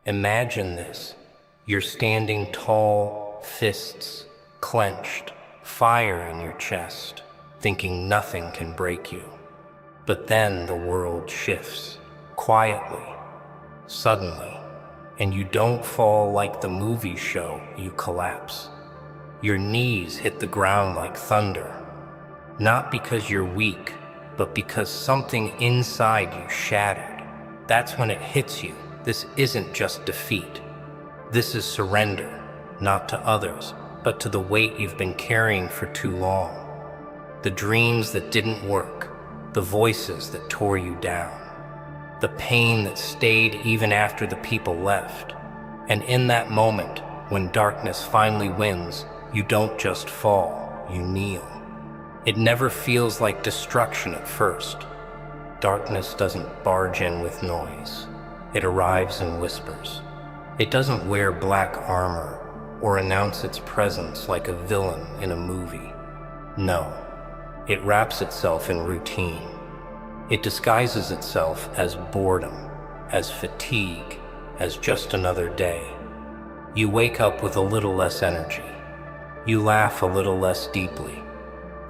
Imagine this. You're standing tall, fists clenched, fire in your chest, thinking nothing can break you. But then the world shifts, quietly, suddenly, and you don't fall like the movie show, you collapse. Your knees hit the ground like thunder, not because you're weak, but because something inside you shattered. That's when it hits you. This isn't just defeat. This is surrender, not to others, but to the weight you've been carrying for too long. The dreams that didn't work, the voices that tore you down, the pain that stayed even after the people left. And in that moment, when darkness finally wins, you don't just fall, you kneel. It never feels like destruction at first. Darkness doesn't barge in with noise. It arrives in whispers. It doesn't wear black armor or announce its presence like a villain in a movie. No, it wraps itself in routine. It disguises itself as boredom, as fatigue, as just another day. You wake up with a little less energy. You laugh a little less deeply.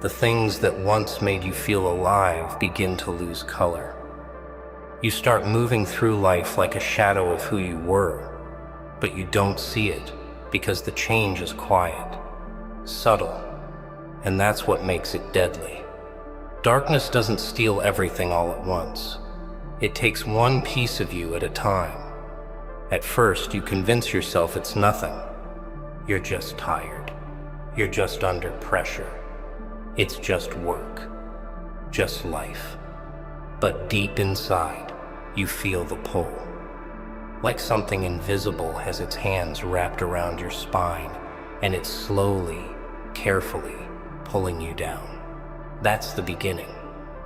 The things that once made you feel alive begin to lose color. You start moving through life like a shadow of who you were, but you don't see it because the change is quiet, subtle, and that's what makes it deadly. Darkness doesn't steal everything all at once. It takes one piece of you at a time. At first, you convince yourself it's nothing. You're just tired. You're just under pressure. It's just work. Just life. But deep inside, you feel the pull. Like something invisible has its hands wrapped around your spine, and it's slowly, carefully pulling you down. That's the beginning.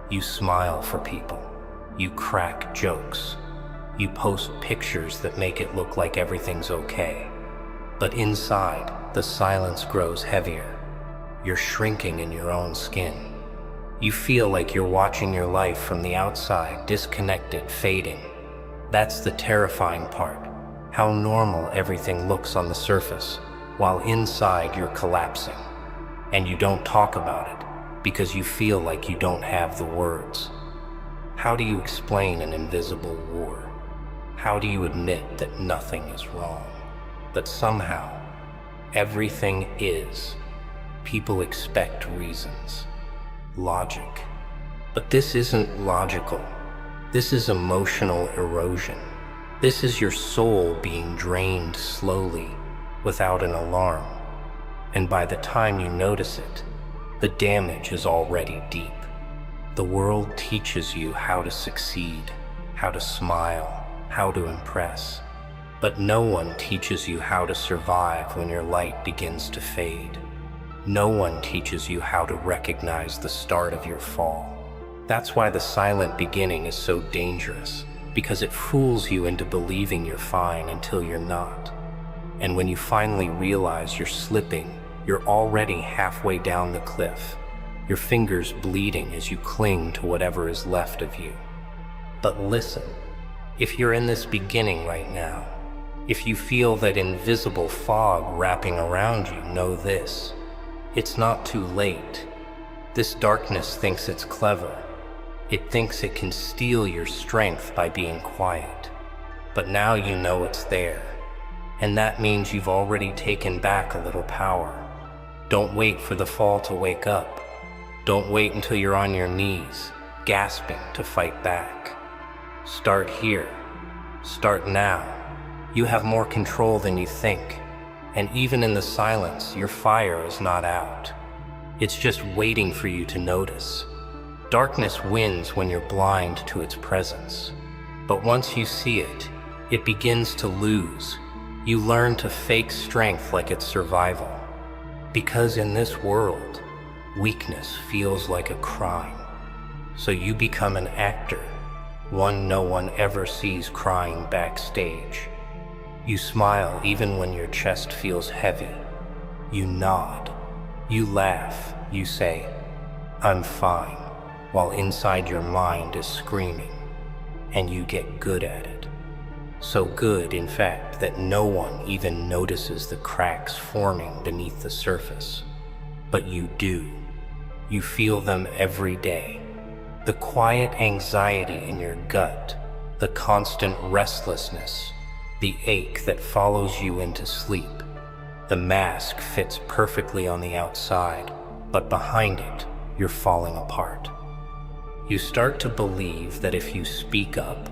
You smile for people. You crack jokes. You post pictures that make it look like everything's okay. But inside, the silence grows heavier. You're shrinking in your own skin. You feel like you're watching your life from the outside, disconnected, fading. That's the terrifying part. How normal everything looks on the surface, while inside you're collapsing. And you don't talk about it, because you feel like you don't have the words. How do you explain an invisible war? How do you admit that nothing is wrong? That somehow, everything is. People expect reasons, logic. But this isn't logical. This is emotional erosion. This is your soul being drained slowly, without an alarm. And by the time you notice it, the damage is already deep. The world teaches you how to succeed, how to smile, how to impress. But no one teaches you how to survive when your light begins to fade. No one teaches you how to recognize the start of your fall. That's why the silent beginning is so dangerous, because it fools you into believing you're fine until you're not. And when you finally realize you're slipping, you're already halfway down the cliff, your fingers bleeding as you cling to whatever is left of you. But listen, if you're in this beginning right now, if you feel that invisible fog wrapping around you, know this: it's not too late. This darkness thinks it's clever. It thinks it can steal your strength by being quiet. But now you know it's there, and that means you've already taken back a little power. Don't wait for the fall to wake up. Don't wait until you're on your knees, gasping to fight back. Start here. Start now. You have more control than you think. And even in the silence, your fire is not out. It's just waiting for you to notice. Darkness wins when you're blind to its presence. But once you see it, it begins to lose. You learn to fake strength like it's survival. Because in this world, weakness feels like a crime. So you become an actor, one no one ever sees crying backstage. You smile even when your chest feels heavy. You nod. You laugh. You say, "I'm fine," while inside your mind is screaming. And you get good at it. So good, in fact, that no one even notices the cracks forming beneath the surface. But you do. You feel them every day. The quiet anxiety in your gut, the constant restlessness, the ache that follows you into sleep. The mask fits perfectly on the outside, but behind it, you're falling apart. You start to believe that if you speak up,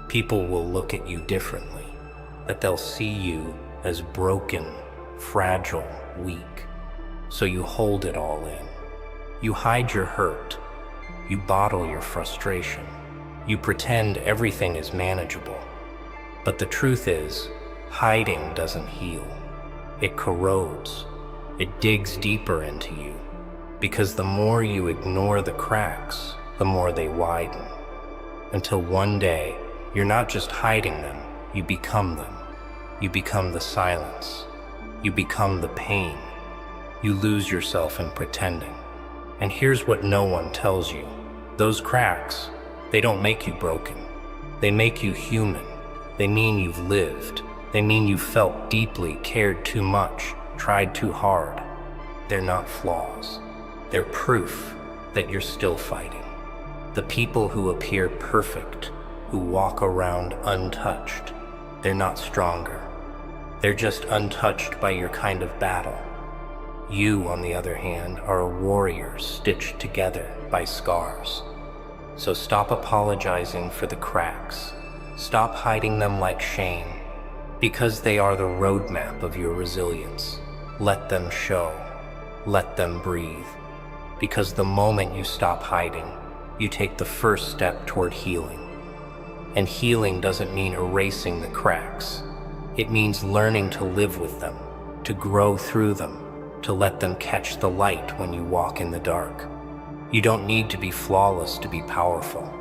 people will look at you differently, that they'll see you as broken, fragile, weak. So you hold it all in. You hide your hurt. You bottle your frustration. You pretend everything is manageable. But the truth is, hiding doesn't heal. It corrodes. It digs deeper into you. Because the more you ignore the cracks, the more they widen. Until one day, you're not just hiding them, you become them. You become the silence. You become the pain. You lose yourself in pretending. And here's what no one tells you. Those cracks, they don't make you broken. They make you human. They mean you've lived. They mean you felt deeply, cared too much, tried too hard. They're not flaws. They're proof that you're still fighting. The people who appear perfect, who walk around untouched, they're not stronger. They're just untouched by your kind of battle. You, on the other hand, are a warrior stitched together by scars. So stop apologizing for the cracks. Stop hiding them like shame, because they are the roadmap of your resilience. Let them show. Let them breathe. Because the moment you stop hiding, you take the first step toward healing. And healing doesn't mean erasing the cracks. It means learning to live with them, to grow through them, to let them catch the light when you walk in the dark. You don't need to be flawless to be powerful.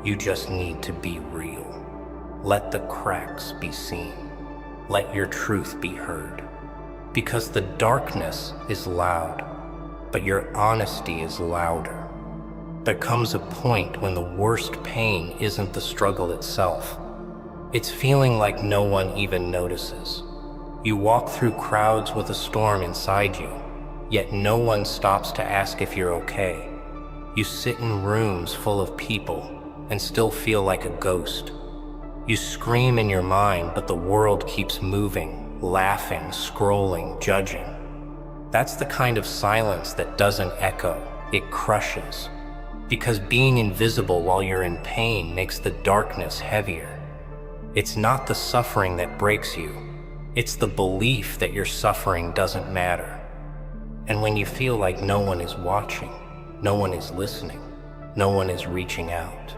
You just need to be real. Let the cracks be seen. Let your truth be heard. Because the darkness is loud, but your honesty is louder. There comes a point when the worst pain isn't the struggle itself. It's feeling like no one even notices. You walk through crowds with a storm inside you, yet no one stops to ask if you're okay. You sit in rooms full of people and still feel like a ghost. You scream in your mind, but the world keeps moving, laughing, scrolling, judging. That's the kind of silence that doesn't echo, it crushes. Because being invisible while you're in pain makes the darkness heavier. It's not the suffering that breaks you. It's the belief that your suffering doesn't matter. And when you feel like no one is watching, no one is listening, no one is reaching out,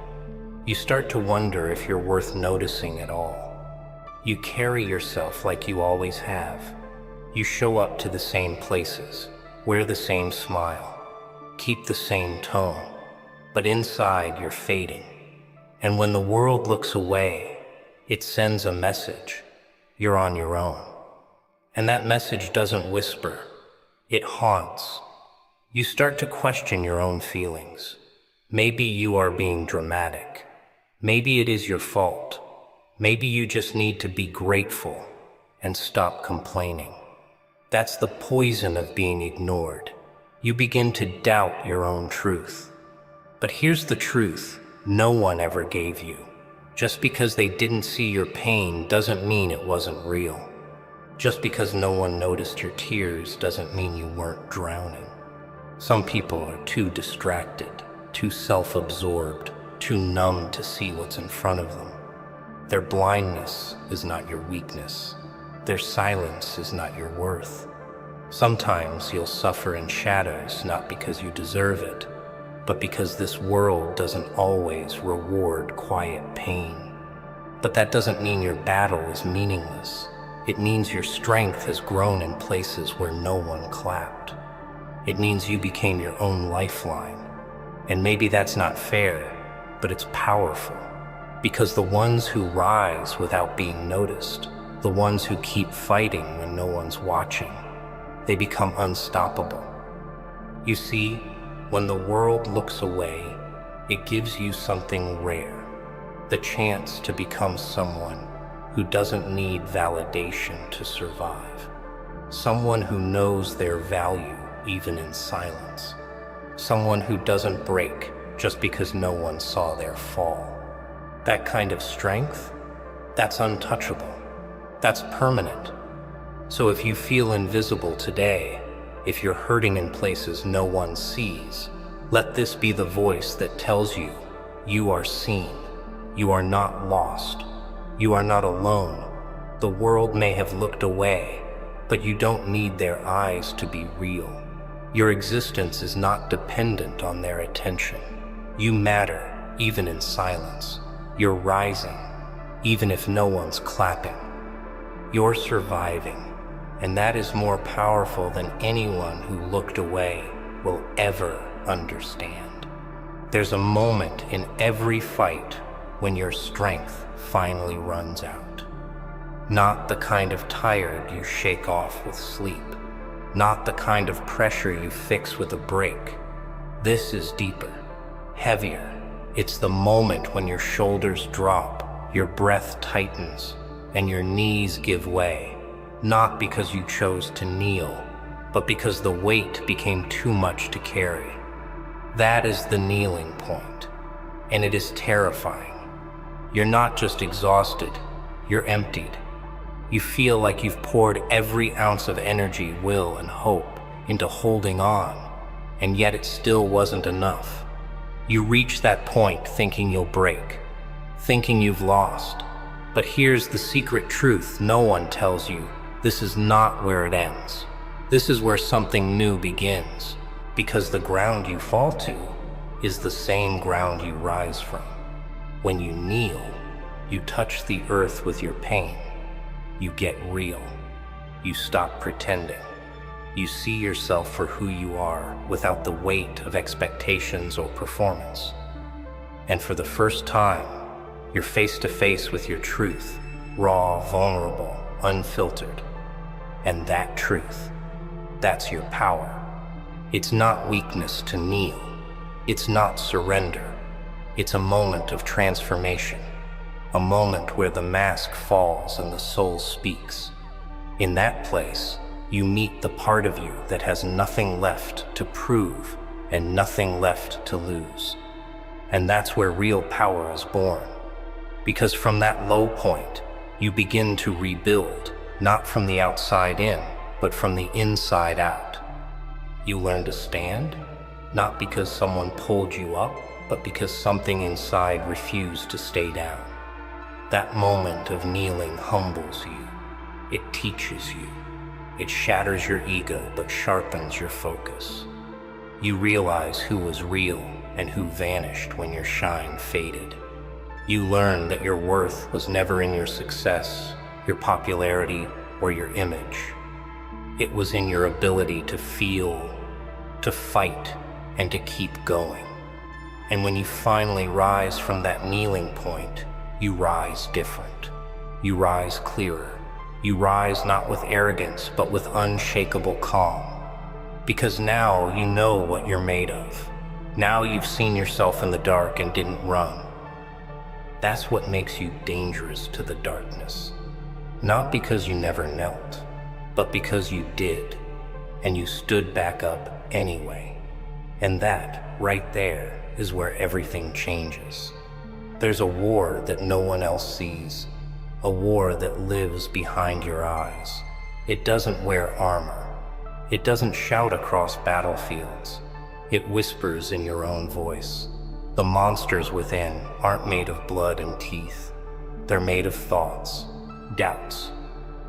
you start to wonder if you're worth noticing at all. You carry yourself like you always have. You show up to the same places, wear the same smile, keep the same tone. But inside, you're fading. And when the world looks away, it sends a message. You're on your own. And that message doesn't whisper. It haunts. You start to question your own feelings. Maybe you are being dramatic. Maybe it is your fault. Maybe you just need to be grateful and stop complaining. That's the poison of being ignored. You begin to doubt your own truth. But here's the truth no one ever gave you. Just because they didn't see your pain doesn't mean it wasn't real. Just because no one noticed your tears doesn't mean you weren't drowning. Some people are too distracted, too self-absorbed, too numb to see what's in front of them. Their blindness is not your weakness. Their silence is not your worth. Sometimes you'll suffer in shadows not because you deserve it, but because this world doesn't always reward quiet pain. But that doesn't mean your battle is meaningless. It means your strength has grown in places where no one clapped. It means you became your own lifeline. And maybe that's not fair, but it's powerful. Because the ones who rise without being noticed, the ones who keep fighting when no one's watching, they become unstoppable. You see, when the world looks away, it gives you something rare, the chance to become someone who doesn't need validation to survive. Someone who knows their value even in silence. Someone who doesn't break just because no one saw their fall. That kind of strength, that's untouchable. That's permanent. So if you feel invisible today, if you're hurting in places no one sees, let this be the voice that tells you, you are seen. You are not lost. You are not alone. The world may have looked away, but you don't need their eyes to be real. Your existence is not dependent on their attention. You matter, even in silence. You're rising, even if no one's clapping. You're surviving, and that is more powerful than anyone who looked away will ever understand. There's a moment in every fight when your strength finally runs out. Not the kind of tired you shake off with sleep. Not the kind of pressure you fix with a break. This is deeper, heavier. It's the moment when your shoulders drop, your breath tightens, and your knees give way. Not because you chose to kneel, but because the weight became too much to carry. That is the kneeling point, and it is terrifying. You're not just exhausted, you're emptied. You feel like you've poured every ounce of energy, will, and hope into holding on, and yet it still wasn't enough. You reach that point thinking you'll break, thinking you've lost. But here's the secret truth no one tells you. This is not where it ends. This is where something new begins, because the ground you fall to is the same ground you rise from. When you kneel, you touch the earth with your pain. You get real. You stop pretending. You see yourself for who you are without the weight of expectations or performance. And for the first time, you're face to face with your truth, raw, vulnerable, unfiltered. And that truth, that's your power. It's not weakness to kneel. It's not surrender. It's a moment of transformation. A moment where the mask falls and the soul speaks. In that place, you meet the part of you that has nothing left to prove and nothing left to lose. And that's where real power is born. Because from that low point, you begin to rebuild, not from the outside in, but from the inside out. You learn to stand, not because someone pulled you up, but because something inside refused to stay down. That moment of kneeling humbles you. It teaches you. It shatters your ego, but sharpens your focus. You realize who was real and who vanished when your shine faded. You learn that your worth was never in your success, your popularity, or your image. It was in your ability to feel, to fight, and to keep going. And when you finally rise from that kneeling point, you rise different. You rise clearer. You rise not with arrogance, but with unshakable calm. Because now you know what you're made of. Now you've seen yourself in the dark and didn't run. That's what makes you dangerous to the darkness. Not because you never knelt, but because you did, and you stood back up anyway. And that, right there, is where everything changes. There's a war that no one else sees, a war that lives behind your eyes. It doesn't wear armor. It doesn't shout across battlefields. It whispers in your own voice. The monsters within aren't made of blood and teeth. They're made of thoughts, doubts,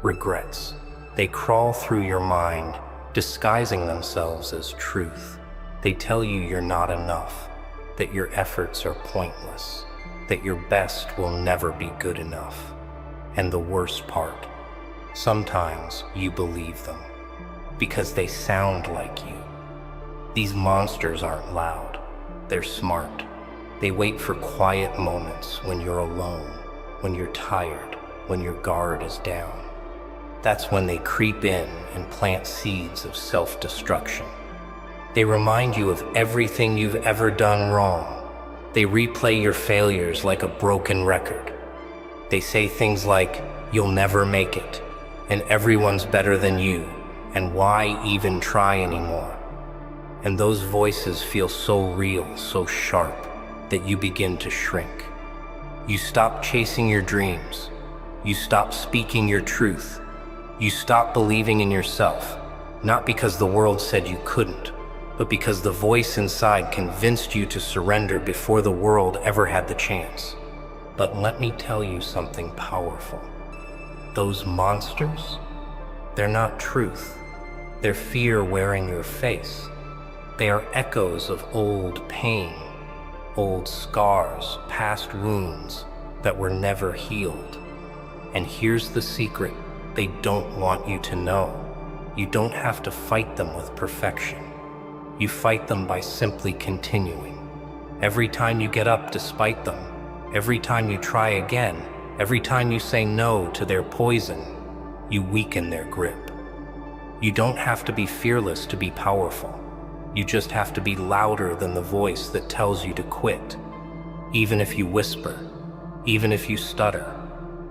regrets. They crawl through your mind, disguising themselves as truth. They tell you you're not enough, that your efforts are pointless, that your best will never be good enough. And the worst part, sometimes you believe them, because they sound like you. These monsters aren't loud, they're smart. They wait for quiet moments when you're alone, when you're tired, when your guard is down. That's when they creep in and plant seeds of self-destruction. They remind you of everything you've ever done wrong. They replay your failures like a broken record. They say things like, "You'll never make it," and "Everyone's better than you," and "Why even try anymore?" And those voices feel so real, so sharp, that you begin to shrink. You stop chasing your dreams. You stop speaking your truth. You stop believing in yourself, not because the world said you couldn't, but because the voice inside convinced you to surrender before the world ever had the chance. But let me tell you something powerful. Those monsters, they're not truth. They're fear wearing your face. They are echoes of old pain, old scars, past wounds that were never healed. And here's the secret they don't want you to know. You don't have to fight them with perfection. You fight them by simply continuing. Every time you get up despite them, every time you try again, every time you say no to their poison, you weaken their grip. You don't have to be fearless to be powerful. You just have to be louder than the voice that tells you to quit. Even if you whisper, even if you stutter,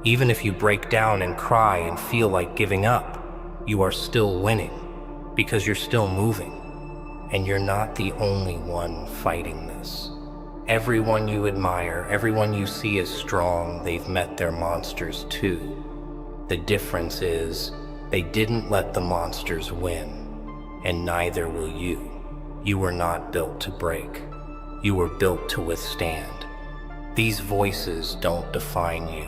even if you break down and cry and feel like giving up, you are still winning because you're still moving. And you're not the only one fighting this. Everyone you admire, everyone you see as strong, they've met their monsters too. The difference is they didn't let the monsters win, and neither will you. You were not built to break. You were built to withstand. These voices don't define you.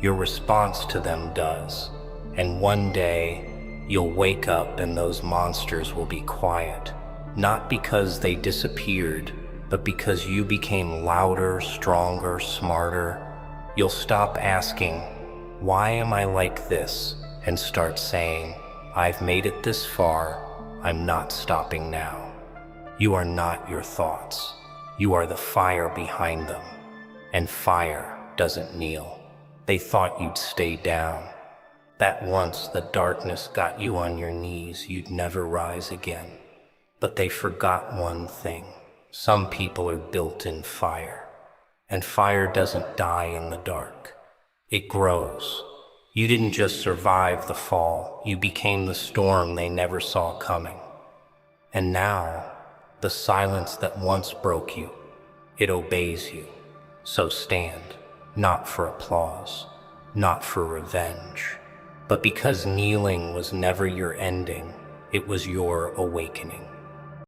Your response to them does. And one day, you'll wake up and those monsters will be quiet. Not because they disappeared, but because you became louder, stronger, smarter. You'll stop asking, "Why am I like this?" and start saying, "I've made it this far. I'm not stopping now." You are not your thoughts. You are the fire behind them. And fire doesn't kneel. They thought you'd stay down. That once the darkness got you on your knees, you'd never rise again. But they forgot one thing. Some people are built in fire. And fire doesn't die in the dark. It grows. You didn't just survive the fall. You became the storm they never saw coming. And now, the silence that once broke you, it obeys you. So stand, not for applause, not for revenge, but because kneeling was never your ending, it was your awakening.